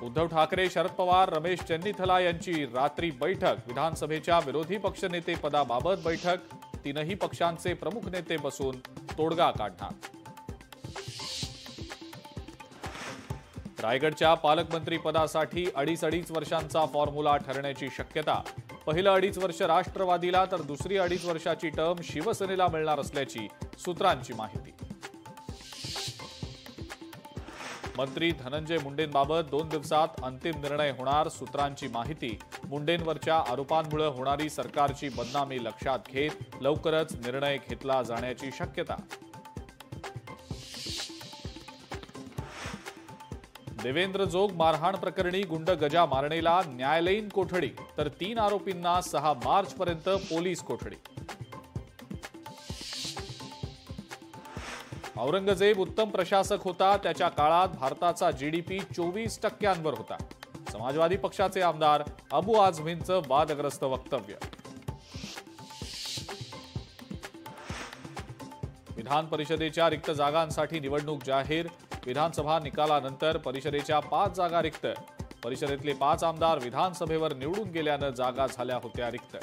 उद्धव ठाकरे, शरद पवार, रमेश चेन्नीथला यांची रात्री बैठक. विधानसभेच्या विरोधी पक्षनेते पदाबाबत बैठक. तीनही पक्षांचे प्रमुख नेते बसून तोडगा काढणार. रायगडच्या पालकमंत्री पदासाठी 2.5 वर्षांचा फॉर्म्युला ठरण्याची शक्यता. पहिलं 2.5 वर्ष राष्ट्रवादीला तर दुसरी 2.5 वर्षाची टर्म शिवसेनेला मिळणार असल्याची सूत्रांची माहिती. मंत्री धनंजय मुंडेंबाबत 2 दिवसात अंतिम निर्णय होणार. सूत्रांची माहिती. मुंडेंवरच्या आरोपांमुळे होणारी सरकारची बदनामी लक्षात घेत लवकरच निर्णय घेतला जाण्याची शक्यता. देवेंद्र जोग मारहाण प्रकरणी गुंड गजा मारणेला न्यायालयीन कोठडी तर 3 आरोपींना 6 मार्चपर्यंत पोलीस कोठडी. औरंगजेब उत्तम प्रशासक होता. त्याच्या काळात भारताचा जीडीपी 24% होता. समाजवादी पक्षाचे आमदार अबू आझमींचं वादग्रस्त वक्तव्य. विधान परिषदेच्या रिक्त जागांसाठी निवडणूक जाहीर. विधानसभा निकालानंतर परिषदेच्या 5 जागा रिक्त. परिषदेतले 5 आमदार विधानसभेवर निवडून गेल्यानं जागा झाल्या होत्या रिक्त.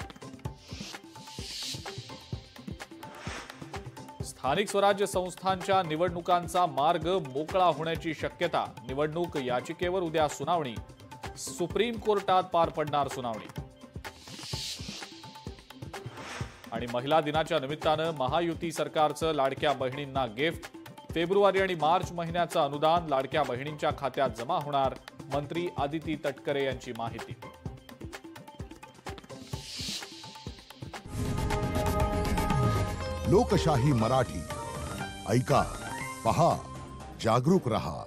स्थानिक स्वराज्य संस्थांच्या निवडणुकांचा मार्ग मोकळा होण्याची शक्यता. निवडणूक याचिकेवर उद्या सुनावणी. सुप्रीम कोर्टात पार पडणार सुनावणी. आणि महिला दिनाच्या निमित्तानं महायुती सरकारचं लाडक्या बहिणींना गिफ्ट. फेब्रुवारी आणि मार्च महिन्याचं अनुदान लाडक्या बहिणींच्या खात्यात जमा होणार. मंत्री आदिती तटकरे यांची माहिती. लोकशाही मराठी ऐका, पहा, जागरूक रहा.